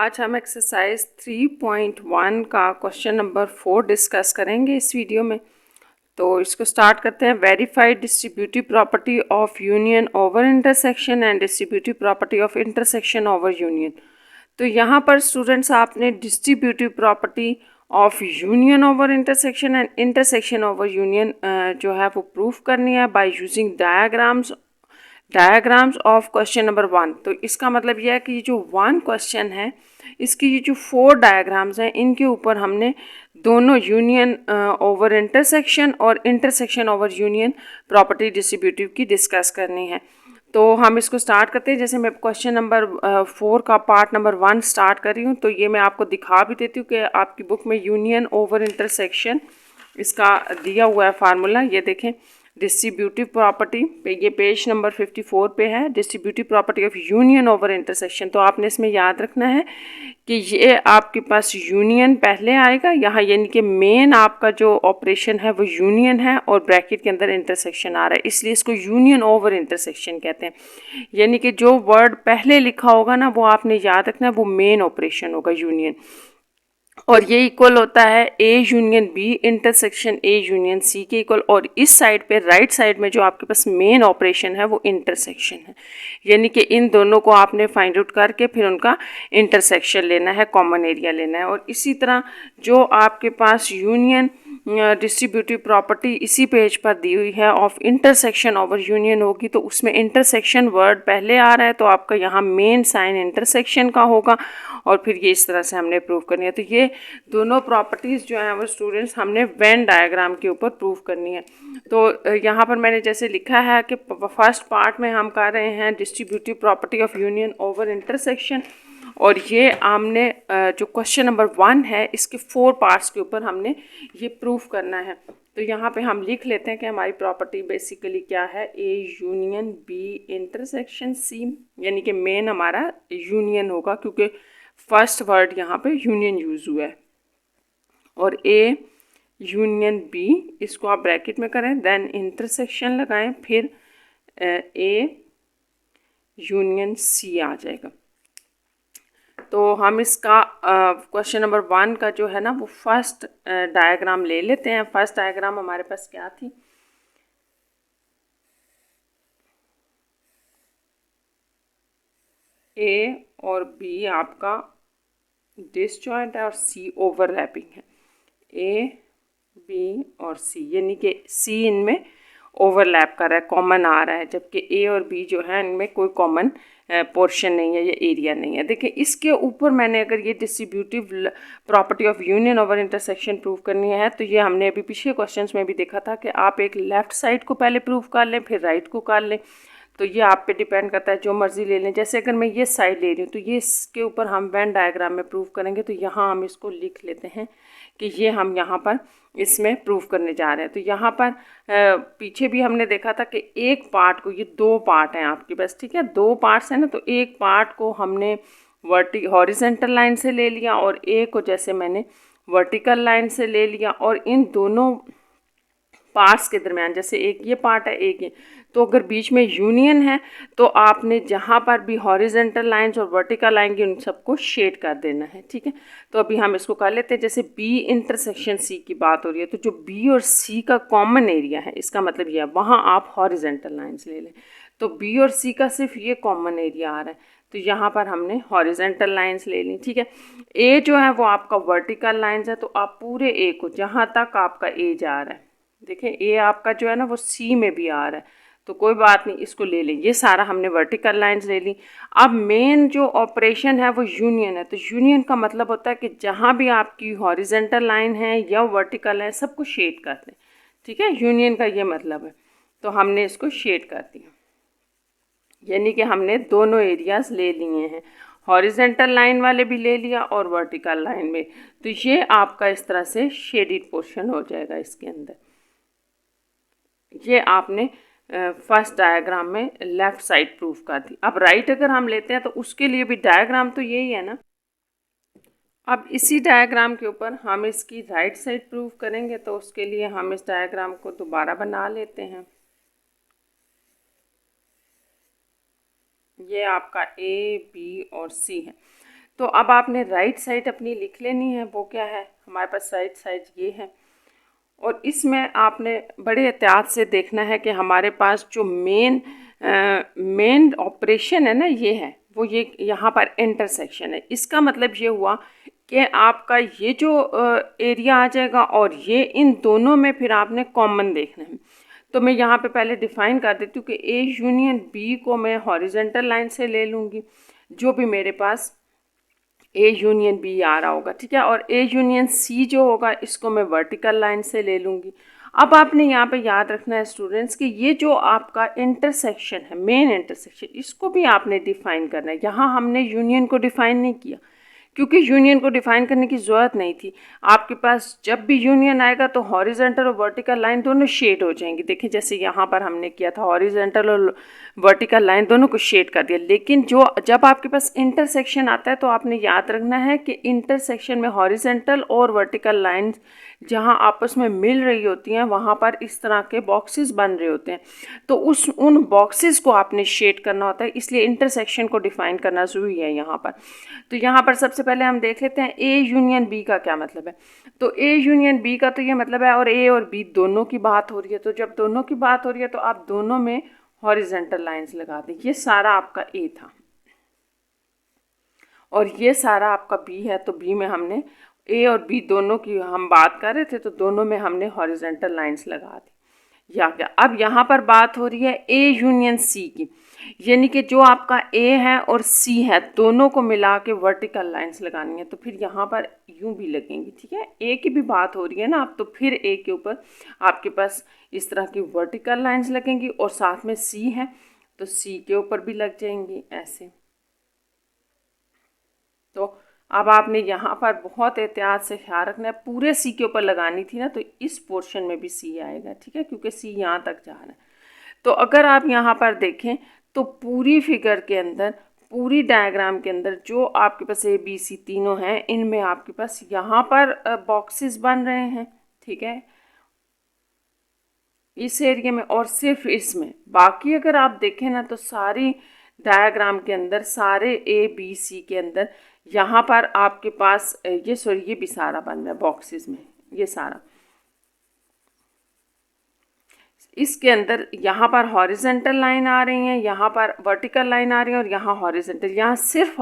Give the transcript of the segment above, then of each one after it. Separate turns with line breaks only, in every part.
आज हम एक्सरसाइज 3.1 का क्वेश्चन नंबर 4 डिस्कस करेंगे इस वीडियो में। तो इसको स्टार्ट करते हैं। Verified distributive property of union over intersection and distributive property of intersection over union. तो यहाँ पर स्टूडेंट्स आपने distributive property of union over intersection and intersection over union जो है वो प्रूफ करनी है by using diagrams of question number 1। तो इसका मतलब यह है कि ये जो 1 क्वेश्चन है इसकी ये जो 4 डायग्राम्स हैं इनके ऊपर हमने दोनों यूनियन ओवर इंटरसेक्शन और intersection over union property distributive की डिस्कस करनी है। तो हम इसको स्टार्ट करते हैं। जैसे मैं क्वेश्चन नंबर 4 का पार्ट नंबर 1 स्टार्ट कर रही हूँ, तो ये मैं आपको दिखा भी देती हूँ कि आपकी बुक में यूनियन ओवर इंटरसेक्शन इसका दिया हुआ है फार्मूला। ये देखें, डिस्ट्रीब्यूटिव प्रॉपर्टी पे, ये पेज नंबर 54 पे है, distributive property of union over intersection. तो आपने इसमें याद रखना है कि ये आपके पास यूनियन पहले आएगा यहाँ, यानी कि मेन आपका जो ऑपरेशन है वो यूनियन है और ब्रैकेट के अंदर इंटरसेक्शन आ रहा है, इसलिए इसको यूनियन ओवर इंटरसेक्शन कहते हैं। यानी कि जो वर्ड पहले लिखा होगा ना वो आपने याद रखना है, वो मेन ऑपरेशन होगा यूनियन, और ये इक्वल होता है A union B intersection A union C के इक्वल। और इस साइड पे राइट साइड में जो आपके पास मेन ऑपरेशन है वो इंटरसेक्शन है, यानी कि इन दोनों को आपने फाइंड आउट करके फिर उनका इंटरसेक्शन लेना है, कॉमन एरिया लेना है। और इसी तरह जो आपके पास यूनियन डिस्ट्रीब्यूटिव प्रॉपर्टी इसी पेज पर दी हुई है ऑफ इंटरसेक्शन ओवर यूनियन होगी, तो उसमें इंटरसेक्शन वर्ड पहले आ रहा है तो आपका यहाँ मेन साइन इंटरसेक्शन का होगा, और फिर ये इस तरह से हमने प्रूव करनी है। तो ये दोनों प्रॉपर्टीज़ जो हैं वो स्टूडेंट्स हमने वेन डायग्राम के ऊपर प्रूव करनी है। तो यहाँ पर मैंने जैसे लिखा है कि फर्स्ट पार्ट में हम कर रहे हैं distributive property of union over intersection, और ये हमने जो क्वेश्चन नंबर 1 है इसके 4 पार्ट्स के ऊपर हमने ये प्रूफ करना है। तो यहाँ पे हम लिख लेते हैं कि हमारी प्रॉपर्टी बेसिकली क्या है, A union B intersection C, यानी कि मेन हमारा यूनियन होगा क्योंकि फर्स्ट वर्ड यहाँ पे यूनियन यूज़ हुआ है, और ए यूनियन बी इसको आप ब्रैकेट में करें, देन इंटरसेक्शन लगाएं, फिर ए यूनियन सी आ जाएगा। तो हम इसका क्वेश्चन नंबर 1 का जो है ना वो फर्स्ट डायग्राम ले लेते हैं। फर्स्ट डायग्राम हमारे पास क्या थी, ए और बी आपका डिसजॉइंट है और सी ओवरलैपिंग है। ए बी और सी यानी कि सी इनमें ओवरलैप कर रहा है, कॉमन आ रहा है, जबकि ए और बी जो है इनमें कोई कॉमन पोर्शन नहीं है या एरिया नहीं है। देखिए इसके ऊपर मैंने अगर ये distributive property of union over intersection prove करनी है तो ये हमने अभी पिछले क्वेश्चंस में भी देखा था कि आप एक लेफ़्ट साइड को पहले प्रूव कर लें फिर राइट को कर लें। तो ये आप पे डिपेंड करता है, जो मर्ज़ी ले लें। जैसे अगर मैं ये साइड ले रही हूँ तो ये इसके ऊपर हम वेन डायग्राम में प्रूव करेंगे, तो यहाँ हम इसको लिख लेते हैं कि ये हम यहाँ पर इसमें प्रूव करने जा रहे हैं। तो यहाँ पर पीछे भी हमने देखा था कि एक पार्ट को, ये 2 पार्ट हैं आपके पास, ठीक है, 2 पार्ट्स हैं ना, तो एक पार्ट को हमने हॉरिजेंटल लाइन से ले लिया और एक को जैसे मैंने वर्टिकल लाइन से ले लिया, और इन दोनों पार्ट्स के दरमियान जैसे एक ये पार्ट है एक ये, तो अगर बीच में यूनियन है तो आपने जहाँ पर भी हॉरिजेंटल लाइंस और वर्टिकल आएंगी उन सबको शेड कर देना है, ठीक है। तो अभी हम इसको कर लेते हैं। जैसे बी इंटरसेक्शन सी की बात हो रही है, तो जो बी और सी का कॉमन एरिया है इसका मतलब ये है वहाँ आप हॉरिजेंटल लाइंस ले लें। तो बी और सी का सिर्फ ये कॉमन एरिया आ रहा है, तो यहाँ पर हमने हॉरिजेंटल लाइंस ले ली, ठीक है। ए जो है वो आपका वर्टिकल लाइंस है, तो आप पूरे ए को जहाँ तक आपका ए जा रहा है, देखिए ए आपका जो है ना वो सी में भी आ रहा है, तो कोई बात नहीं, इसको ले लें। ये सारा हमने वर्टिकल लाइंस ले ली। अब मेन जो ऑपरेशन है वो यूनियन है, तो यूनियन का मतलब होता है कि जहाँ भी आपकी हॉरिजेंटल लाइन है या वर्टिकल है सबको शेड कर दें, ठीक है, यूनियन का ये मतलब है। तो हमने इसको शेड कर दिया, यानी कि हमने दोनों एरियाज ले लिए हैं, हॉरिजेंटल लाइन वाले भी ले लिया और वर्टिकल लाइन में। तो ये आपका इस तरह से शेडिड पोर्शन हो जाएगा इसके अंदर। ये आपने फर्स्ट डायग्राम में लेफ़्ट साइड प्रूफ कर दी। अब राइट अगर हम लेते हैं तो उसके लिए भी डायग्राम तो यही है ना। अब इसी डायग्राम के ऊपर हम इसकी राइट साइड प्रूफ करेंगे, तो उसके लिए हम इस डायग्राम को दोबारा बना लेते हैं। ये आपका ए बी और सी है। तो अब आपने राइट साइड अपनी लिख लेनी है। वो क्या है, हमारे पास राइट साइड ये है, और इसमें आपने बड़े एहतियात से देखना है कि हमारे पास जो मेन ऑपरेशन है ना, ये है वो, ये यहाँ पर इंटरसेक्शन है। इसका मतलब ये हुआ कि आपका ये जो एरिया आ जाएगा और ये, इन दोनों में फिर आपने कॉमन देखना है। तो मैं यहाँ पे पहले डिफ़ाइन कर देती हूँ कि ए यूनियन बी को मैं हॉरिजेंटल लाइन से ले लूँगी, जो भी मेरे पास ए यूनियन बी आ रहा होगा, ठीक है। और ए यूनियन सी जो होगा, इसको मैं वर्टिकल लाइन से ले लूँगी। अब आपने यहाँ पे याद रखना है स्टूडेंट्स कि ये जो आपका इंटरसेक्शन है, मेन इंटरसेक्शन, इसको भी आपने डिफ़ाइन करना है। यहाँ हमने यूनियन को डिफ़ाइन नहीं किया, क्योंकि यूनियन को डिफ़ाइन करने की ज़रूरत नहीं थी। आपके पास जब भी यूनियन आएगा तो हॉरिजेंटल और वर्टिकल लाइन दोनों शेड हो जाएंगी। देखिए जैसे यहाँ पर हमने किया था, हॉरिजेंटल और वर्टिकल लाइन दोनों को शेड कर दिया। लेकिन जब आपके पास इंटरसेक्शन आता है तो आपने याद रखना है कि इंटरसेक्शन में हॉरिजेंटल और वर्टिकल लाइन जहाँ आपस में मिल रही होती हैं, वहाँ पर इस तरह के बॉक्सेस बन रहे होते हैं। तो उन बॉक्सेस को आपने शेड करना होता है, इसलिए इंटरसेक्शन को डिफ़ाइन करना ज़रूरी है यहाँ पर। तो यहाँ पर सबसे पहले हम देख लेते हैं ए यूनियन बी का क्या मतलब है। तो ए यूनियन बी का तो ये मतलब है, और ए और बी दोनों की बात हो रही है। तो जब दोनों की बात हो रही है तो आप दोनों में हॉरिजेंटल लाइंस लगा दें। ये सारा आपका ए था और ये सारा आपका बी है। तो बी में हमने ए और बी दोनों की हम बात कर रहे थे, तो दोनों में हमने हॉरिजेंटल लाइंस लगा दी। या क्या, अब यहाँ पर बात हो रही है ए यूनियन सी की, यानी कि जो आपका ए है और सी है, दोनों को मिला के वर्टिकल लाइंस लगानी है। तो फिर यहाँ पर यूं भी लगेंगी, ठीक है। ए की भी बात हो रही है ना आप, तो फिर ए के ऊपर आपके पास इस तरह की वर्टिकल लाइंस लगेंगी, और साथ में सी है तो सी के ऊपर भी लग जाएंगी ऐसे। तो अब आपने यहाँ पर बहुत एहतियात से ख्याल रखना है, पूरे सी के ऊपर लगानी थी ना, तो इस पोर्शन में भी सी आएगा, ठीक है, क्योंकि सी यहाँ तक जा रहा है। तो अगर आप यहाँ पर देखें तो पूरी फिगर के अंदर, पूरी डायग्राम के अंदर जो आपके पास ए बी सी तीनों हैं, इनमें आपके पास यहाँ पर बॉक्सेस बन रहे हैं, ठीक है, इस एरिया में और सिर्फ इसमें। बाकी अगर आप देखें ना तो सारी डायग्राम के अंदर, सारे ए बी सी के अंदर यहाँ पर आपके पास ये भी सारा बन रहा है बॉक्सेस में, ये सारा इसके अंदर। यहाँ पर हॉरिजेंटल लाइन आ रही हैं, यहाँ पर वर्टिकल लाइन आ रही है, और यहाँ हॉरिजेंटल, यहाँ सिर्फ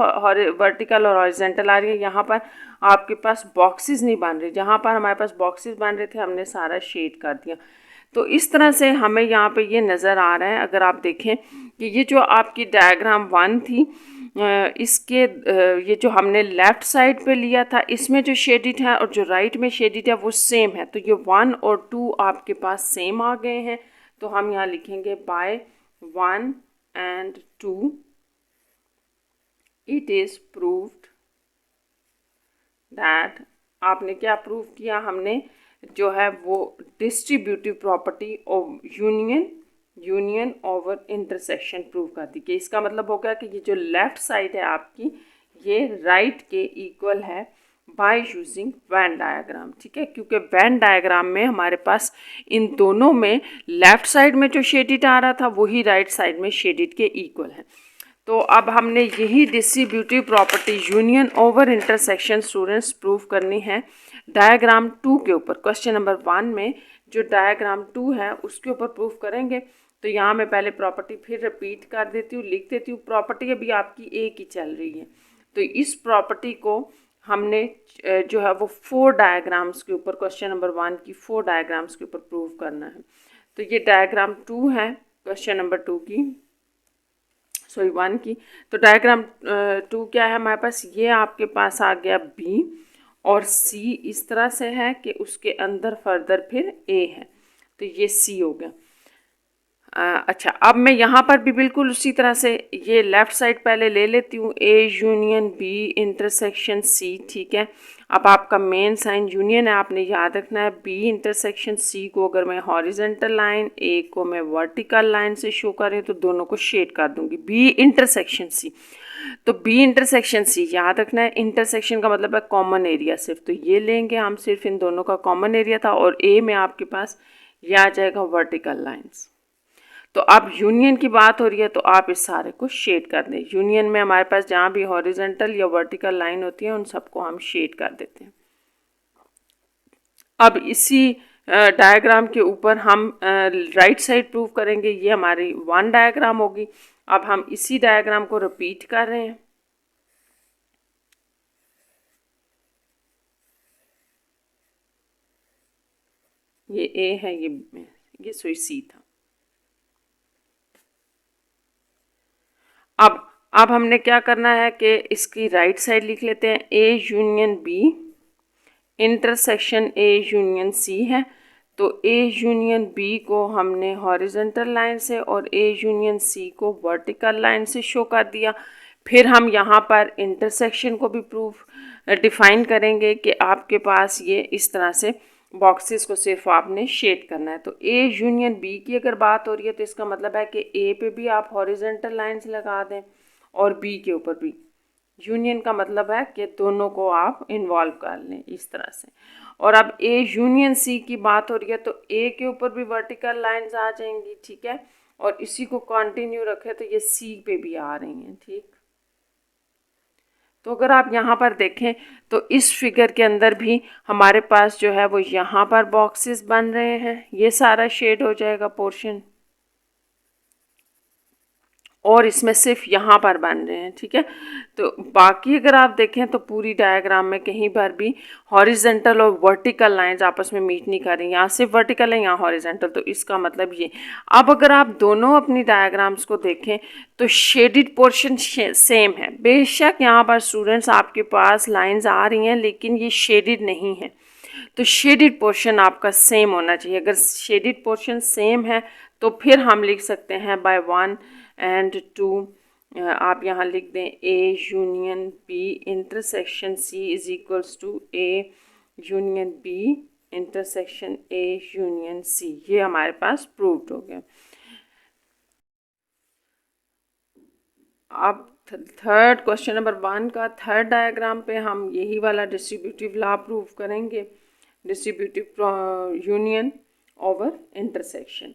वर्टिकल और हॉरिजेंटल आ रही है। यहाँ पर आपके पास बॉक्सेस नहीं बन रहे, जहाँ पर हमारे पास बॉक्सेस बन रहे थे हमने सारा शेड कर दिया। तो इस तरह से हमें यहाँ पे ये नज़र आ रहा है। अगर आप देखें कि ये जो आपकी डायग्राम 1 थी, इसके ये जो हमने लेफ़्ट साइड पे लिया था, इसमें जो शेडिड है और जो राइट में शेडिड है वो सेम है। तो ये 1 और 2 आपके पास सेम आ गए हैं। तो हम यहाँ लिखेंगे by 1 and 2 it is proved that, आपने क्या प्रूव किया, हमने जो है वो distributive property of union over intersection prove कर दी। कि इसका मतलब हो गया कि ये जो लेफ़्ट साइड है आपकी, ये राइट के इक्वल है बाय यूजिंग वेन डायग्राम, ठीक है, क्योंकि वेन डायग्राम में हमारे पास इन दोनों में लेफ़्ट साइड में जो शेडिड आ रहा था वही राइट साइड में शेडिड के इक्वल है। तो अब हमने यही distributive property union over intersection students prove करनी है डायग्राम 2 के ऊपर। क्वेश्चन नंबर 1 में जो डायग्राम 2 है उसके ऊपर प्रूव करेंगे। तो यहाँ मैं पहले प्रॉपर्टी फिर रिपीट कर देती हूँ, लिख देती हूँ। प्रॉपर्टी अभी आपकी एक ही चल रही है, तो इस प्रॉपर्टी को हमने जो है वो 4 डायग्राम्स के ऊपर, क्वेश्चन नंबर 1 की 4 डायग्राम्स के ऊपर प्रूव करना है। तो ये डायग्राम 2 है क्वेश्चन नंबर 2 की, सॉरी 1 की। तो डायग्राम 2 क्या है हमारे पास, ये आपके पास आ गया बी और सी इस तरह से है कि उसके अंदर फर्दर फिर ए है, तो ये सी हो गया। अच्छा, अब मैं यहाँ पर भी बिल्कुल उसी तरह से ये लेफ़्ट साइड पहले ले लेती हूँ, A union B intersection C, ठीक है। अब आपका मेन साइन यूनियन है, आपने याद रखना है। बी इंटरसेक्शन सी को अगर मैं हॉरिजेंटल लाइन, ए को मैं वर्टिकल लाइन से शो करें तो दोनों को शेड कर दूंगी। बी इंटरसेक्शन सी, तो बी इंटरसेक्शन सी याद रखना है। इंटरसेक्शन का मतलब है कॉमन एरिया सिर्फ, तो ये लेंगे हम, सिर्फ इन दोनों का कॉमन एरिया था। और ए में आपके पास ये आ जाएगा वर्टिकल लाइन्स। तो अब यूनियन की बात हो रही है तो आप इस सारे को शेड कर दें। यूनियन में हमारे पास जहाँ भी हॉरिजेंटल या वर्टिकल लाइन होती है उन सबको हम शेड कर देते हैं। अब इसी डायग्राम के ऊपर हम राइट साइड प्रूव करेंगे, ये हमारी वन डायग्राम होगी। अब हम इसी डायग्राम को रिपीट कर रहे हैं। ये ए है, ये सुई सी था। अब हमने क्या करना है कि इसकी राइट साइड लिख लेते हैं, A union B intersection A union C है। तो ए यूनियन बी को हमने हॉरिजेंटल लाइन से और ए यूनियन सी को वर्टिकल लाइन से शो कर दिया। फिर हम यहाँ पर इंटरसेक्शन को भी प्रूफ डिफाइन करेंगे कि आपके पास ये इस तरह से बॉक्सेस को सिर्फ आपने शेड करना है। तो ए यूनियन बी की अगर बात हो रही है तो इसका मतलब है कि ए पे भी आप हॉरिजेंटल लाइंस लगा दें और बी के ऊपर भी। यूनियन का मतलब है कि दोनों को आप इन्वॉल्व कर लें इस तरह से। और अब ए यूनियन सी की बात हो रही है तो ए के ऊपर भी वर्टिकल लाइंस आ जाएंगी, ठीक है, और इसी को कंटिन्यू रखें तो ये सी पे भी आ रही हैं, ठीक। तो अगर आप यहाँ पर देखें तो इस फिगर के अंदर भी हमारे पास जो है वो यहाँ पर बॉक्सेस बन रहे हैं, ये सारा शेड हो जाएगा पोर्शन, और इसमें सिर्फ यहाँ पर बन रहे हैं, ठीक है। तो बाकी अगर आप देखें तो पूरी डायग्राम में कहीं पर भी हॉरिजेंटल और वर्टिकल लाइंस आपस में मीट नहीं कर रही, यहाँ सिर्फ वर्टिकल है, यहाँ हॉरिजेंटल। तो इसका मतलब ये। अब अगर आप दोनों अपनी डायग्राम्स को देखें तो शेडिड पोर्शन सेम है। बेशक यहाँ पर स्टूडेंट्स आपके पास लाइन्स आ रही हैं लेकिन ये शेडिड नहीं है, तो शेडिड पोर्शन आपका सेम होना चाहिए। अगर शेडिड पोर्शन सेम है तो फिर हम लिख सकते हैं बाय 1 and 2। आप यहाँ लिख दें A union B intersection C is equals to A union B intersection A union C. ये हमारे पास प्रूव्ड हो गया। अब थर्ड क्वेश्चन नंबर 1 का थर्ड डायग्राम पे हम यही वाला डिस्ट्रीब्यूटिव लॉ प्रूव करेंगे, डिस्ट्रीब्यूटिव यूनियन ओवर इंटरसेक्शन।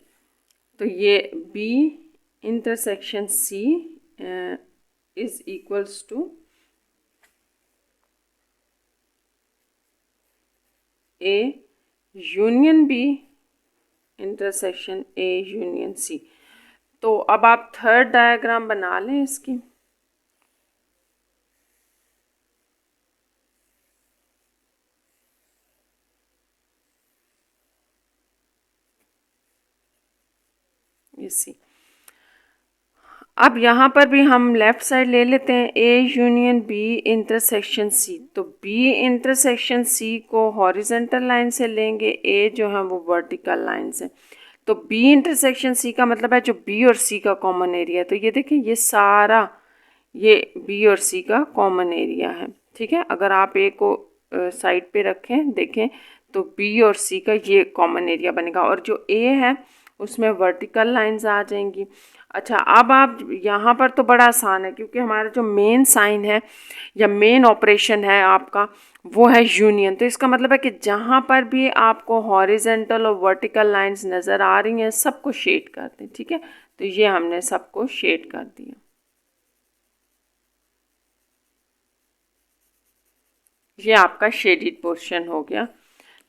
तो ये B intersection C is equals to A union B intersection A union C. तो अब आप थर्ड डायग्राम बना लें इसकी। ये सी। अब यहाँ पर भी हम लेफ़्ट साइड ले लेते हैं A union B intersection C. तो बी इंटरसेक्शन सी को हॉरिजेंटल लाइन से लेंगे, ए जो है वो वर्टिकल लाइन से। तो बी इंटरसेक्शन सी का मतलब है जो बी और सी का कॉमन एरिया है। तो ये देखें ये सारा ये बी और सी का कॉमन एरिया है, ठीक है। अगर आप ए को साइड पे रखें देखें तो बी और सी का ये कॉमन एरिया बनेगा, और जो ए है उसमें वर्टिकल लाइंस आ जाएंगी। अच्छा, अब आप यहाँ पर तो बड़ा आसान है क्योंकि हमारा जो मेन साइन है या मेन ऑपरेशन है आपका वो है यूनियन। तो इसका मतलब है कि जहाँ पर भी आपको हॉरिजेंटल और वर्टिकल लाइंस नज़र आ रही हैं सबको शेड कर दें, ठीक है। तो ये हमने सबको शेड कर दिया। ये आपका शेडिड पोर्शन हो गया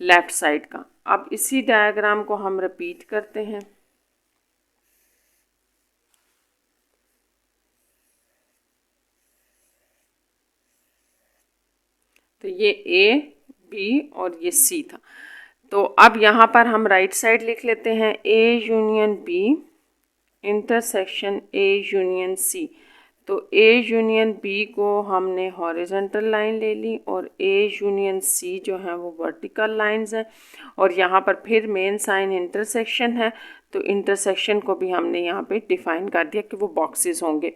लेफ़्ट साइड का। अब इसी डायग्राम को हम रिपीट करते हैं। तो ये ए बी और ये सी था। तो अब यहाँ पर हम राइट साइड लिख लेते हैं A union B intersection A union C. तो ए यूनियन बी को हमने हॉरिजेंटल लाइन ले ली और ए यूनियन सी जो है वो वर्टिकल लाइंस हैं, और यहाँ पर फिर मेन साइन इंटरसेक्शन है। तो इंटरसेक्शन को भी हमने यहाँ पे डिफाइन कर दिया कि वो बॉक्सेस होंगे।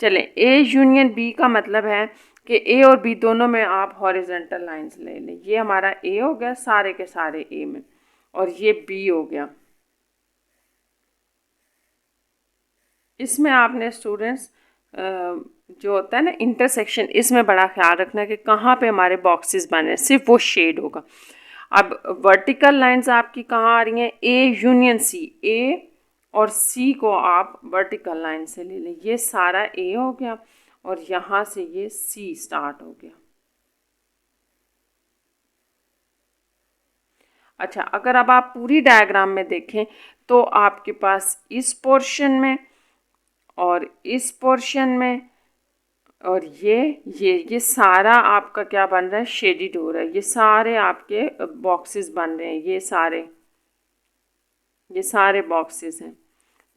चलें, ए यूनियन बी का मतलब है कि ए और बी दोनों में आप हॉरिजेंटल लाइंस ले लें। ये हमारा ए हो गया सारे के सारे ए में, और ये बी हो गया। इसमें आपने स्टूडेंट्स जो होता है ना इंटरसेक्शन, इसमें बड़ा ख्याल रखना है कि कहाँ पे हमारे बॉक्सेस बने हैं, सिर्फ वो शेड होगा। अब वर्टिकल लाइंस आपकी कहाँ आ रही हैं, ए यूनियन सी, ए और सी को आप वर्टिकल लाइन से ले लें। ये सारा ए हो गया और यहाँ से ये सी स्टार्ट हो गया। अच्छा, अगर अब आप पूरी डायग्राम में देखें तो आपके पास इस पोर्शन में और इस पोर्शन में और ये सारा आपका क्या बन रहा है, शेडिड हो रहा है। ये सारे आपके बॉक्सेस बन रहे हैं, ये सारे बॉक्सेस हैं।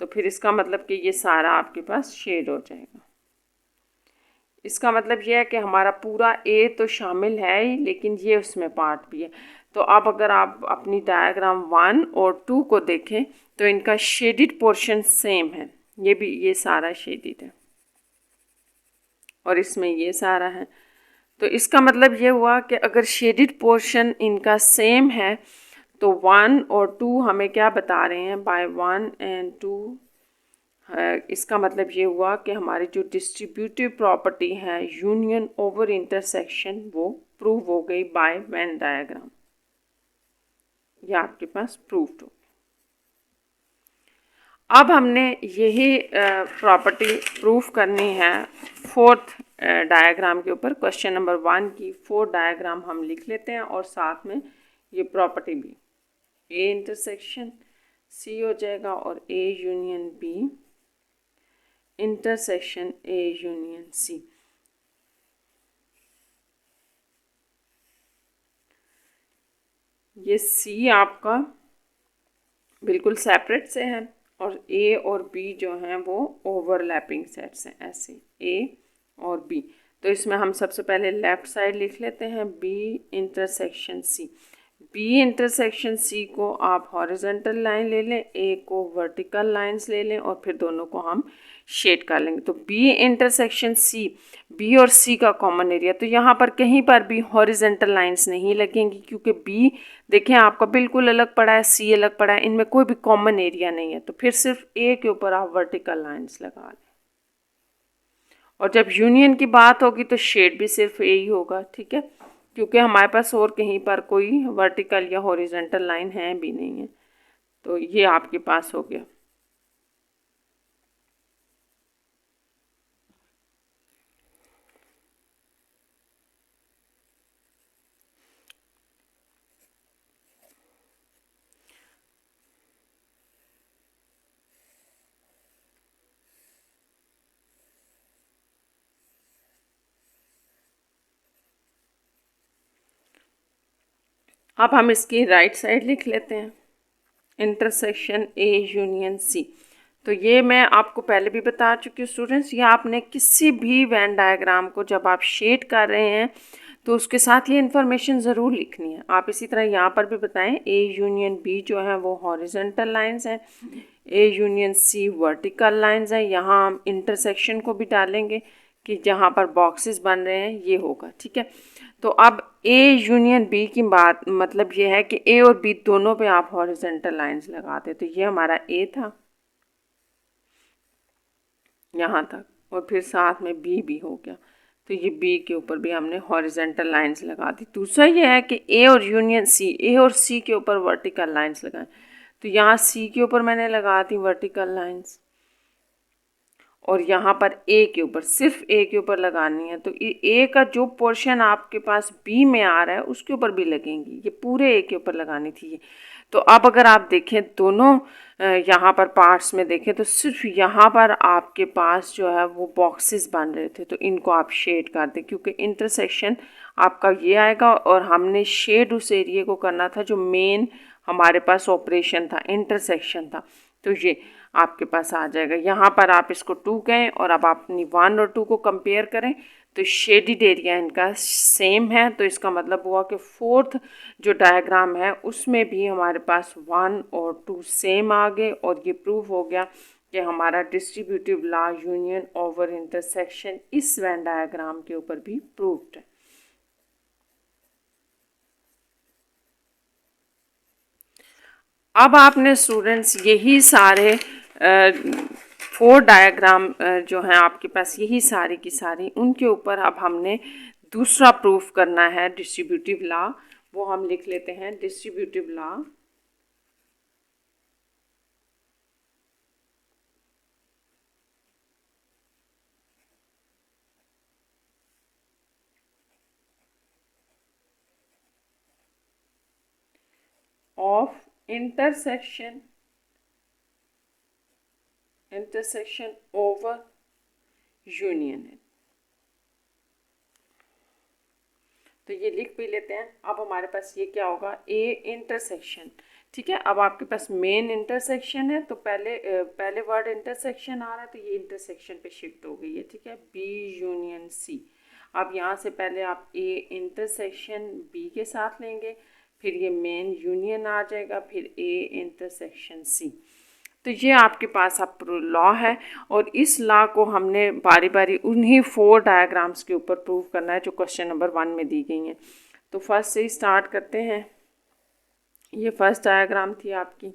तो फिर इसका मतलब कि ये सारा आपके पास शेड हो जाएगा। इसका मतलब ये है कि हमारा पूरा ए तो शामिल है ही, लेकिन ये उसमें पार्ट भी है। तो अब अगर आप अपनी डायग्राम 1 और 2 को देखें तो इनका शेडिड पोर्शन सेम है। ये सारा शेडिड है और इसमें ये सारा है। तो इसका मतलब ये हुआ कि अगर शेडिड पोर्शन इनका सेम है तो 1 और 2 हमें क्या बता रहे हैं, बाय 1 एंड 2 इसका मतलब ये हुआ कि हमारी जो डिस्ट्रीब्यूटिव प्रॉपर्टी है यूनियन ओवर इंटरसेक्शन वो प्रूव हो गई बाय वेन डायग्राम। ये आपके पास प्रूव्ड हो। अब हमने यही प्रॉपर्टी प्रूफ करनी है फोर्थ डायग्राम के ऊपर। क्वेश्चन नंबर 1 की 4 डायग्राम हम लिख लेते हैं और साथ में ये प्रॉपर्टी भी। ए इंटरसेक्शन सी हो जाएगा और A union B intersection A union C. ये सी आपका बिल्कुल सेपरेट से है और ए और बी जो हैं वो ओवरलैपिंग सेट्स हैं, ऐसे ए और बी। तो इसमें हम सबसे पहले लेफ़्ट साइड लिख लेते हैं B intersection C. B intersection C को आप हॉरिजॉन्टल लाइन ले लें, ए को वर्टिकल लाइंस ले लें और फिर दोनों को हम शेड कर लेंगे। तो बी इंटरसेक्शन सी, बी और सी का कॉमन एरिया, तो यहाँ पर कहीं पर भी हॉरिजॉन्टल लाइंस नहीं लगेंगी क्योंकि बी देखें आपका बिल्कुल अलग पड़ा है, सी अलग पड़ा है, इनमें कोई भी कॉमन एरिया नहीं है। तो फिर सिर्फ ए के ऊपर आप वर्टिकल लाइंस लगा लें और जब यूनियन की बात होगी तो शेड भी सिर्फ ए ही होगा, ठीक है, क्योंकि हमारे पास और कहीं पर कोई वर्टिकल या हॉरिजॉन्टल लाइन है भी नहीं है। तो ये आपके पास हो गया। अब हम इसकी राइट साइड लिख लेते हैं इंटरसेक्शन ए यूनियन सी। तो ये मैं आपको पहले भी बता चुकी हूँ स्टूडेंट्स, ये आपने किसी भी वेन डायग्राम को जब आप शेड कर रहे हैं तो उसके साथ ये इन्फॉर्मेशन ज़रूर लिखनी है। आप इसी तरह यहाँ पर भी बताएं ए यूनियन बी जो है वो हॉरिजॉन्टल लाइंस हैं, A union C vertical lines हैं। यहाँ हम इंटरसेक्शन को भी डालेंगे कि जहाँ पर बॉक्सेस बन रहे हैं ये होगा, ठीक है। तो अब ए यूनियन बी की बात मतलब ये है कि ए और बी दोनों पे आप हॉरिजॉन्टल लाइंस लगाते। तो ये हमारा ए था यहाँ तक और फिर साथ में बी भी हो गया। तो ये बी के ऊपर भी हमने हॉरिजॉन्टल लाइंस लगा दी। दूसरा ये है कि ए और यूनियन सी, ए और सी के ऊपर वर्टिकल लाइंस लगाएं। तो यहाँ सी के ऊपर मैंने लगा दी वर्टिकल लाइंस और यहाँ पर ए के ऊपर, सिर्फ ए के ऊपर लगानी है। तो ए का जो पोर्शन आपके पास बी में आ रहा है उसके ऊपर भी लगेंगी, ये पूरे ए के ऊपर लगानी थी ये। तो अब अगर आप देखें दोनों यहाँ पर पार्ट्स में देखें तो सिर्फ यहाँ पर आपके पास जो है वो बॉक्सेस बन रहे थे, तो इनको आप शेड कर दें क्योंकि इंटरसेक्शन आपका ये आएगा और हमने शेड उस एरिया को करना था जो मेन हमारे पास ऑपरेशन था, इंटरसेक्शन था। तो ये आपके पास आ जाएगा। यहाँ पर आप इसको 2 कहें और अब आप अपनी 1 और 2 को कंपेयर करें तो शेडिड एरिया इनका सेम है। तो इसका मतलब हुआ कि फोर्थ जो डायग्राम है उसमें भी हमारे पास 1 और 2 सेम आ गए और ये प्रूव हो गया कि हमारा distributive law union over intersection इस वेन डायग्राम के ऊपर भी प्रूव्ड है। अब आपने स्टूडेंट्स यही सारे 4 डायग्राम जो हैं आपके पास, यही सारी की सारी, उनके ऊपर अब हमने दूसरा प्रूफ करना है डिस्ट्रीब्यूटिव लॉ। वो हम लिख लेते हैं distributive law of intersection over union है। तो ये लिख भी लेते हैं। अब हमारे पास ये क्या होगा, ए इंटरसेक्शन, ठीक है। अब आपके पास मेन इंटरसेक्शन है, तो पहले वर्ड इंटरसेक्शन आ रहा है, तो ये इंटरसेक्शन पे शिफ्ट हो गई है, ठीक है, बी यूनियन सी। अब यहाँ से पहले आप ए इंटरसेक्शन बी के साथ लेंगे, फिर ये मेन यूनियन आ जाएगा, फिर ए इंटरसेक्शन सी। तो ये आपके पास अब लॉ है, और इस लॉ को हमने बारी बारी उन्हीं 4 डायग्राम्स के ऊपर प्रूव करना है जो क्वेश्चन नंबर 1 में दी गई हैं। तो फर्स्ट से ही स्टार्ट करते हैं। ये फर्स्ट डायग्राम थी आपकी,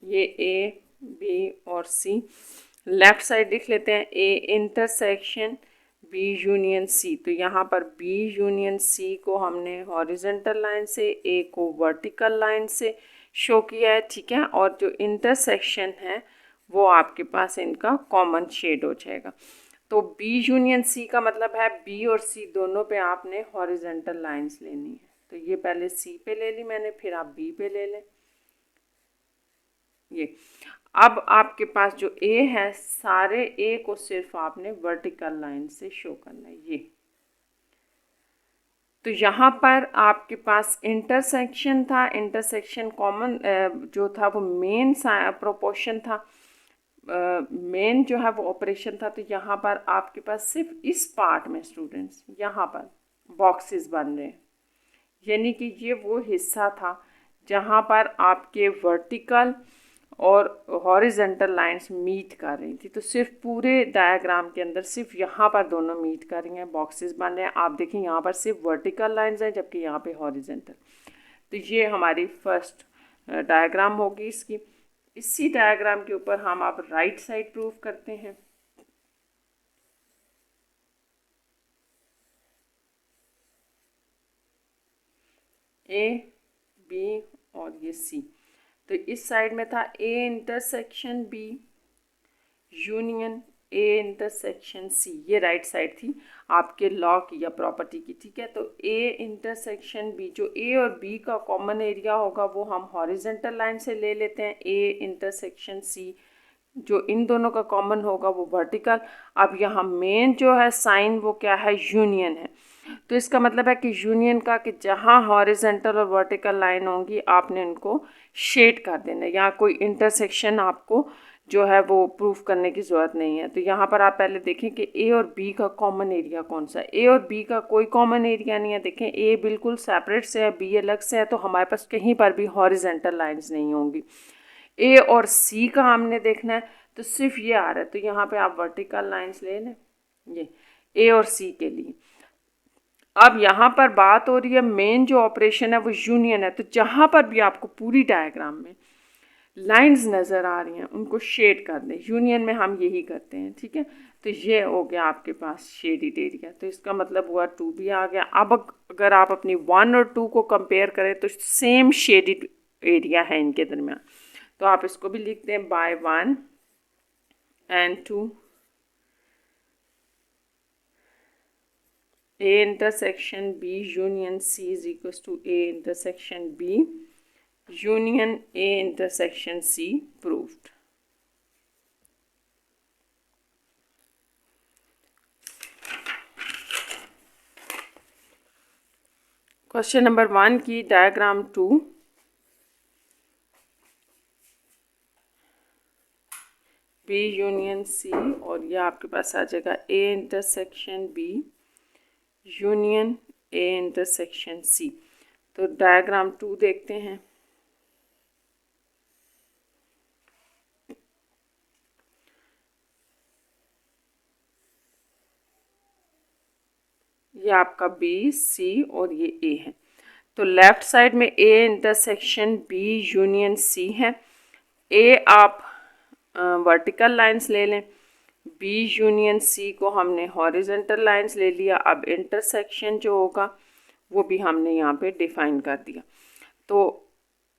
ये ए बी और सी। लेफ्ट साइड लिख लेते हैं A intersection B union C. तो यहाँ पर बी यूनियन सी को हमने हॉरिजेंटल लाइन से, ए को वर्टिकल लाइन से शो किया है, ठीक है। और जो इंटरसेक्शन है वो आपके पास इनका कॉमन शेड हो जाएगा। तो बी यूनियन सी का मतलब है बी और सी दोनों पे आपने हॉरिजेंटल लाइंस लेनी है। तो ये पहले सी पे ले ली मैंने, फिर आप बी पे ले लें ये। अब आपके पास जो ए है, सारे ए को सिर्फ आपने वर्टिकल लाइन से शो करना है ये। तो यहाँ पर आपके पास इंटरसेक्शन था, इंटरसेक्शन कॉमन जो था वो मेन प्रोपोर्शन था, मेन जो है वो ऑपरेशन था। तो यहाँ पर आपके पास सिर्फ इस पार्ट में स्टूडेंट्स यहाँ पर बॉक्सेस बन रहे हैं, यानी कि ये वो हिस्सा था जहाँ पर आपके वर्टिकल और हॉरिजेंटल लाइंस मीट कर रही थी। तो सिर्फ पूरे डायग्राम के अंदर सिर्फ यहाँ पर दोनों मीट कर रही हैं, बॉक्सेस बन रहे हैं। आप देखें यहाँ पर सिर्फ वर्टिकल लाइंस हैं, जबकि यहाँ पे हॉरिजेंटल। तो ये हमारी फर्स्ट डायग्राम होगी इसकी। इसी डायग्राम के ऊपर हम अब राइट साइड प्रूफ करते हैं। ए बी और ये सी। तो इस साइड में था A intersection B union A intersection C, ये राइट साइड थी आपके लॉ की या प्रॉपर्टी की, ठीक है। तो ए इंटरसेक्शन बी, जो ए और बी का कॉमन एरिया होगा वो हम हॉरिजेंटल लाइन से ले लेते हैं। ए इंटरसेक्शन सी, जो इन दोनों का कॉमन होगा वो वर्टिकल। अब यहाँ मेन जो है साइन वो क्या है, यूनियन है। तो इसका मतलब है कि यूनियन का कि जहाँ हॉरिजेंटल और वर्टिकल लाइन होंगी आपने उनको शेड कर देना है। यहाँ कोई इंटरसेक्शन आपको जो है वो प्रूफ करने की ज़रूरत नहीं है। तो यहाँ पर आप पहले देखें कि ए और बी का कॉमन एरिया कौन सा है। ए और बी का कोई कॉमन एरिया नहीं है। देखें ए बिल्कुल सेपरेट से है, बी अलग से है, तो हमारे पास कहीं पर भी हॉरिजेंटल लाइंस नहीं होंगी। ए और सी का हमने देखना है, तो सिर्फ ये आ रहा है, तो यहाँ पे आप वर्टिकल लाइंस ले लें ये ए और सी के लिए। अब यहाँ पर बात हो रही है मेन जो ऑपरेशन है वो यूनियन है। तो जहाँ पर भी आपको पूरी डायग्राम में लाइंस नज़र आ रही हैं उनको शेड कर दें। यूनियन में हम यही करते हैं, ठीक है। तो ये हो गया आपके पास शेडिड एरिया। तो इसका मतलब हुआ 2 भी आ गया। अब अगर आप अपनी 1 और 2 को कंपेयर करें तो सेम शेडिड एरिया है इनके दरमियान। तो आप इसको भी लिखते हैं bye 1 and 2 A intersection B union C is equals to A intersection B union A intersection C proved. Question number 1 की डायग्राम 2, B यूनियन C, और ये आपके पास आ जाएगा A intersection B union A intersection C। तो diagram 2 देखते हैं। ये आपका B C और ये A है। तो लेफ्ट साइड में A intersection B union C है। A आप वर्टिकल लाइंस ले लें, B यूनियन C को हमने हॉरिजेंटल लाइंस ले लिया। अब इंटरसेक्शन जो होगा वो भी हमने यहाँ पे डिफाइन कर दिया। तो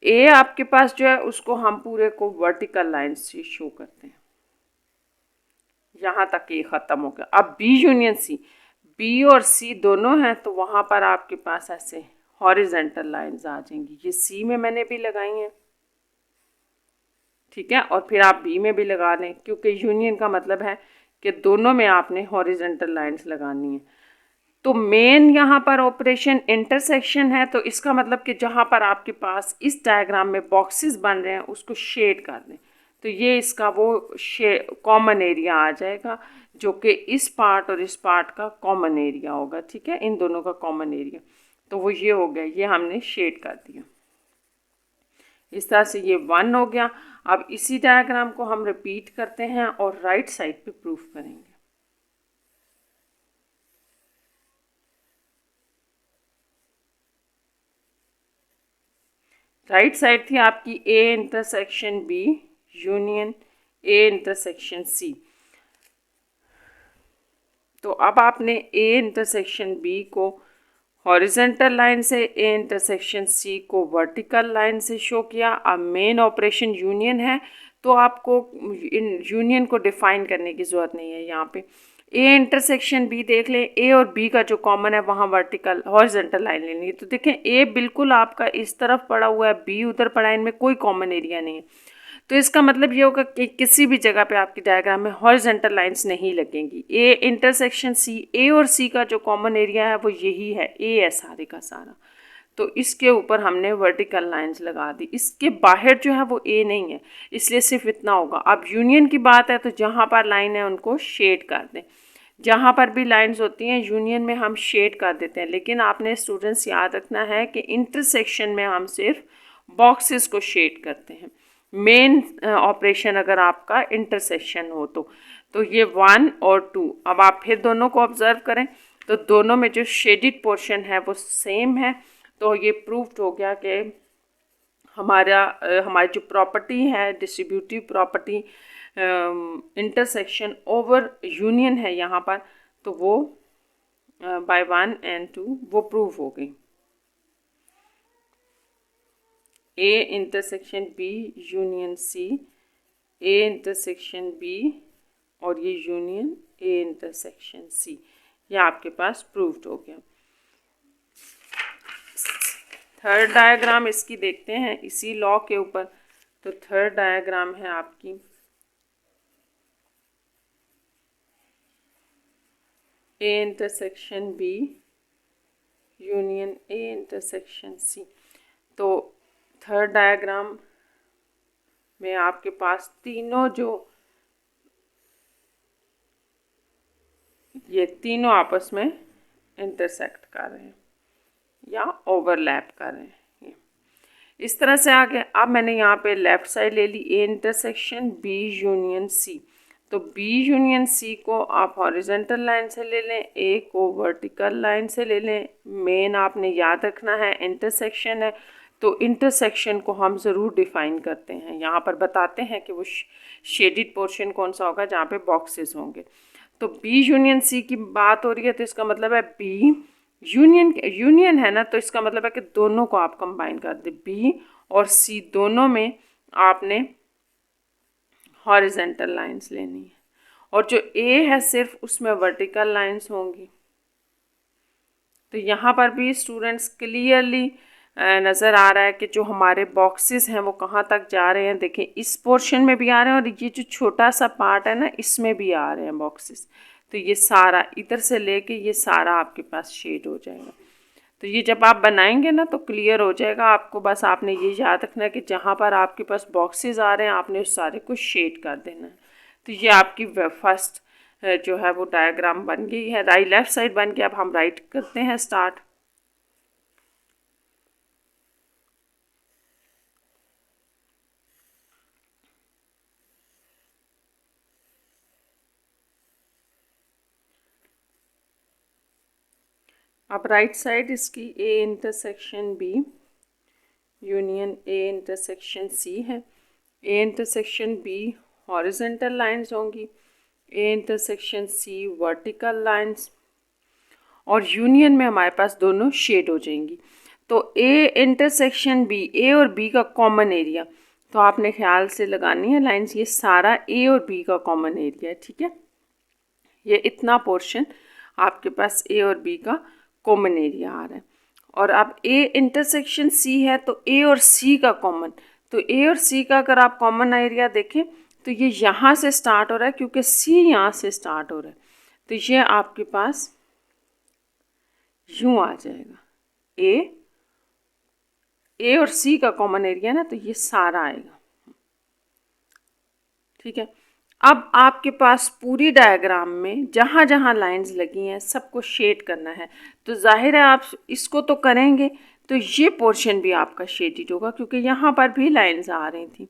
A आपके पास जो है उसको हम पूरे को वर्टिकल लाइंस से शो करते हैं, यहाँ तक ये ख़त्म हो गया। अब B यूनियन C, बी और सी दोनों हैं तो वहाँ पर आपके पास ऐसे हॉरिजेंटल लाइंस आ जाएंगी। ये सी में मैंने भी लगाई हैं, ठीक है, और फिर आप बी में भी लगा लें, क्योंकि यूनियन का मतलब है कि दोनों में आपने हॉरिजेंटल लाइंस लगानी है। तो मेन यहाँ पर ऑपरेशन इंटरसेक्शन है, तो इसका मतलब कि जहाँ पर आपके पास इस डायग्राम में बॉक्सेस बन रहे हैं उसको शेड कर दें, तो ये इसका वो कॉमन एरिया आ जाएगा, जो कि इस पार्ट और इस पार्ट का कॉमन एरिया होगा, ठीक है, इन दोनों का कॉमन एरिया। तो वो ये हो गया, ये हमने शेड कर दिया। इस तरह से ये 1 हो गया। अब इसी डायग्राम को हम रिपीट करते हैं और राइट साइड पे प्रूफ करेंगे। राइट साइड थी आपकी A intersection B union A intersection C. तो अब आपने ए इंटरसेक्शन बी को हॉरिजेंटल लाइन से, ए इंटरसेक्शन सी को वर्टिकल लाइन से शो किया। अब मेन ऑपरेशन यूनियन है, तो आपको इन यूनियन को डिफाइन करने की ज़रूरत नहीं है। यहाँ पे ए इंटरसेक्शन बी देख लें, ए और बी का जो कॉमन है वहाँ वर्टिकल हॉरिजेंटल लाइन लेनी है। तो देखें ए बिल्कुल आपका इस तरफ पड़ा हुआ है, बी उधर पड़ा है, इनमें कोई कॉमन एरिया नहीं है। तो इसका मतलब ये होगा कि किसी भी जगह पे आपकी डायग्राम में हॉरिजेंटल लाइंस नहीं लगेंगी। ए इंटरसेक्शन सी, ए और सी का जो कॉमन एरिया है वो यही है, ए है सारे का सारा, तो इसके ऊपर हमने वर्टिकल लाइंस लगा दी। इसके बाहर जो है वो ए नहीं है, इसलिए सिर्फ इतना होगा। अब यूनियन की बात है तो जहाँ पर लाइन है उनको शेड कर दें। जहाँ पर भी लाइंस होती हैं यूनियन में हम शेड कर देते हैं, लेकिन आपने स्टूडेंट्स याद रखना है कि इंटरसेक्शन में हम सिर्फ बॉक्सेस को शेड करते हैं। मेन ऑपरेशन अगर आपका इंटरसेक्शन हो तो ये 1 और 2। अब आप फिर दोनों को ऑब्जर्व करें तो दोनों में जो शेडिड पोर्शन है वो सेम है। तो ये प्रूव्ड हो गया कि हमारी जो प्रॉपर्टी है, distributive property intersection over union है यहाँ पर, तो वो बाय 1 and 2 वो प्रूव हो गई। A intersection B union C, A intersection B और ये यूनियन ए इंटरसेक्शन सी, ये आपके पास प्रूव्ड हो गया। थर्ड डायग्राम इसकी देखते हैं इसी लॉ के ऊपर। तो थर्ड डायग्राम है आपकी A intersection B union A intersection C. तो थर्ड डायग्राम में आपके पास तीनों जो ये तीनों आपस में इंटरसेक्ट कर रहे हैं या ओवरलैप कर रहे हैं, इस तरह से आगे। अब मैंने यहाँ पे लेफ़्ट साइड ले ली A intersection B union C. तो बी यूनियन सी को आप हॉरिजेंटल लाइन से ले लें, ए को वर्टिकल लाइन से ले लें। मेन आपने याद रखना है इंटरसेक्शन है, तो इंटरसेक्शन को हम ज़रूर डिफ़ाइन करते हैं। यहाँ पर बताते हैं कि वो शेडिड पोर्शन कौन सा होगा जहाँ पे बॉक्सेस होंगे। तो बी यूनियन सी की बात हो रही है, तो इसका मतलब है बी यूनियन है ना, तो इसका मतलब है कि दोनों को आप कंबाइन कर दे। बी और सी दोनों में आपने हॉरिजेंटल लाइंस लेनी है, और जो ए है सिर्फ उसमें वर्टिकल लाइंस होंगी। तो यहाँ पर भी स्टूडेंट्स क्लियरली नज़र आ रहा है कि जो हमारे बॉक्सेस हैं वो कहाँ तक जा रहे हैं। देखें इस पोर्शन में भी आ रहे हैं, और ये जो छोटा सा पार्ट है ना इसमें भी आ रहे हैं बॉक्सेस। तो ये सारा इधर से लेके ये सारा आपके पास शेड हो जाएगा। तो ये जब आप बनाएंगे ना तो क्लियर हो जाएगा आपको। बस आपने ये याद रखना है कि जहाँ पर आपके पास बॉक्सेस आ रहे हैं आपने उस सारे को शेड कर देना है। तो ये आपकी फर्स्ट जो है वो डायग्राम बन गई है, राइट लेफ़्ट साइड बन गया। अब हम राइट करते हैं स्टार्ट। अब राइट साइड इसकी A intersection B union A intersection C है। A intersection B horizontal lines होंगी, A intersection C vertical lines, और यूनियन में हमारे पास दोनों शेड हो जाएंगी। तो ए इंटरसेक्शन बी, ए और बी का कॉमन एरिया, तो आपने ख्याल से लगानी है लाइंस। ये सारा ए और बी का कॉमन एरिया है, ठीक है। ये इतना पोर्शन आपके पास ए और बी का कॉमन एरिया आ रहा है। और अब ए इंटरसेक्शन सी है तो ए और सी का कॉमन, तो ए और सी का अगर आप कॉमन एरिया देखें तो ये यहाँ से स्टार्ट हो रहा है क्योंकि सी यहाँ से स्टार्ट हो रहा है, तो ये आपके पास यूँ आ जाएगा। ए और सी का कॉमन एरिया ना, तो ये सारा आएगा। ठीक है, अब आपके पास पूरी डायग्राम में जहाँ जहाँ लाइंस लगी हैं सबको शेड करना है, तो जाहिर है आप इसको तो करेंगे तो ये पोर्शन भी आपका शेडिड होगा क्योंकि यहाँ पर भी लाइंस आ रही थी,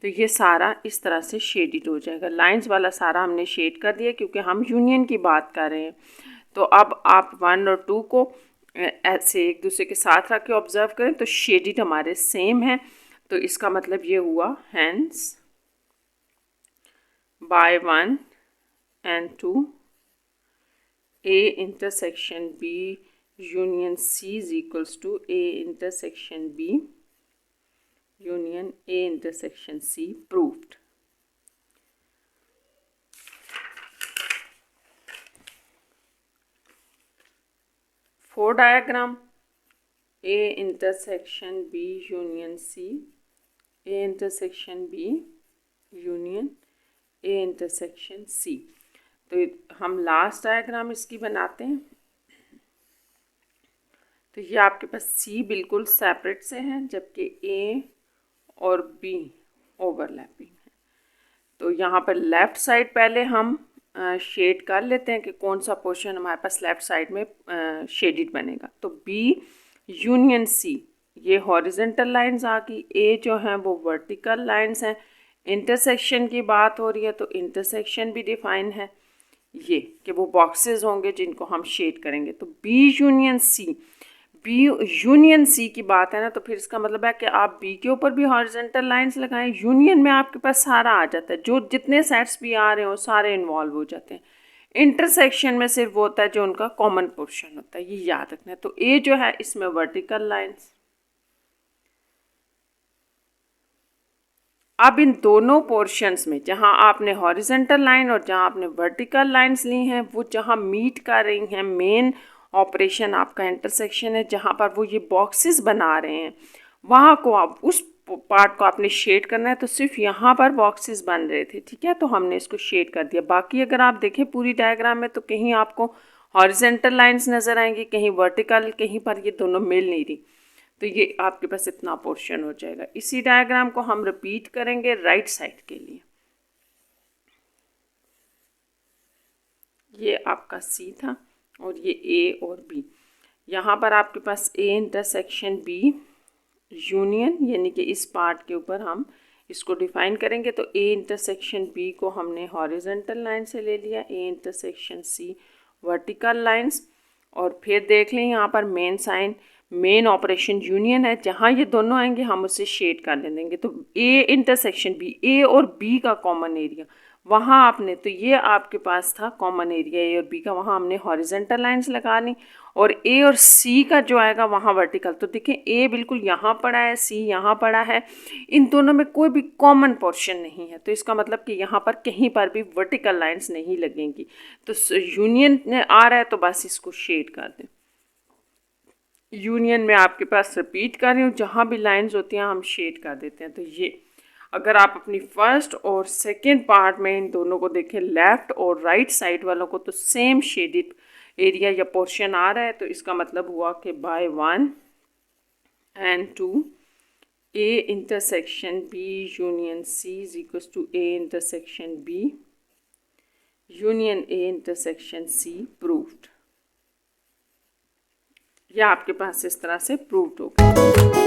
तो ये सारा इस तरह से शेडिड हो जाएगा। लाइंस वाला सारा हमने शेड कर दिया क्योंकि हम यूनियन की बात कर रहे हैं। तो अब आप 1 और 2 को ऐसे एक दूसरे के साथ रख के ऑब्जर्व करें तो शेडिड हमारे सेम है, तो इसका मतलब ये हुआ hence by 1 and 2 A intersection B union C is equals to A intersection B union A intersection C proved. For diagram A intersection B union C, A intersection B union A intersection C, तो हम last diagram इसकी बनाते हैं। तो ये आपके पास सी बिल्कुल separate से है जबकि ए और बी ओवरलैपिंग है। तो यहाँ पर लेफ़्ट साइड पहले हम शेड कर लेते हैं कि कौन सा पोर्शन हमारे पास लेफ़्ट साइड में शेडिड बनेगा। तो बी यूनियन सी, ये हॉरिजेंटल लाइंस आ गई, ए जो हैं वो वर्टिकल लाइंस हैं। इंटरसेक्शन की बात हो रही है तो इंटरसेक्शन भी डिफाइन है, ये कि वो बॉक्सेस होंगे जिनको हम शेड करेंगे। तो B union C, B union C की बात है ना, तो फिर इसका मतलब है कि आप बी के ऊपर भी हॉरिजेंटल लाइंस लगाएं। यूनियन में आपके पास सारा आ जाता है, जो जितने सेट्स भी आ रहे हो सारे इन्वॉल्व हो जाते हैं। इंटरसेक्शन में सिर्फ वो होता है जो उनका कॉमन पोर्शन होता है, ये याद रखना है। तो ए जो है इसमें वर्टिकल लाइंस, अब इन दोनों पोर्शंस में जहां आपने हॉरिजेंटल लाइन और जहां आपने वर्टिकल लाइंस ली हैं वो जहां मीट कर रही हैं, मेन ऑपरेशन आपका इंटरसेक्शन है, जहां पर वो ये बॉक्सेस बना रहे हैं वहां को आप उस पार्ट को आपने शेड करना है। तो सिर्फ यहाँ पर बॉक्सेस बन रहे थे, ठीक है, तो हमने इसको शेड कर दिया। बाकी अगर आप देखें पूरी डायग्राम में तो कहीं आपको हॉरिजेंटल लाइन्स नज़र आएंगी, कहीं वर्टिकल, कहीं पर ये दोनों मिल नहीं रही, तो ये आपके पास इतना पोर्शन हो जाएगा। इसी डायग्राम को हम रिपीट करेंगे राइट साइड के लिए। ये आपका सी था और ये ए और बी, यहाँ पर आपके पास ए इंटरसेक्शन बी यूनियन, यानी कि इस पार्ट के ऊपर हम इसको डिफाइन करेंगे। तो ए इंटरसेक्शन बी को हमने हॉरिजेंटल लाइन से ले लिया, A intersection C vertical lines, और फिर देख लें यहाँ पर main sign, main operation union है, जहाँ ये दोनों आएंगे हम उसे शेड कर देंगे। तो ए इंटरसेक्शन बी, ए और बी का कॉमन एरिया वहाँ आपने, तो ये आपके पास था कॉमन एरिया ए और बी का, वहाँ हमने हॉरिजेंटल लाइंस लगा ली, और ए और सी का जो आएगा वहाँ वर्टिकल। तो देखें ए बिल्कुल यहाँ पड़ा है, सी यहाँ पड़ा है, इन दोनों में कोई भी कॉमन पोर्शन नहीं है, तो इसका मतलब कि यहाँ पर कहीं पर भी वर्टिकल लाइंस नहीं लगेंगी। तो यूनियन आ रहा है तो बस इसको शेड कर दें। यूनियन में आपके पास रिपीट कर रही हूँ, जहाँ भी लाइंस होती हैं हम शेड कर देते हैं। तो ये अगर आप अपनी फर्स्ट और सेकंड पार्ट में इन दोनों को देखें, लेफ़्ट और राइट साइड वालों को, तो सेम शेडेड एरिया या पोर्शन आ रहा है, तो इसका मतलब हुआ कि bye 1 and 2 A intersection B union C is equals to A intersection B union A intersection C proved। यह आपके पास इस तरह से प्रूव्ड होगा।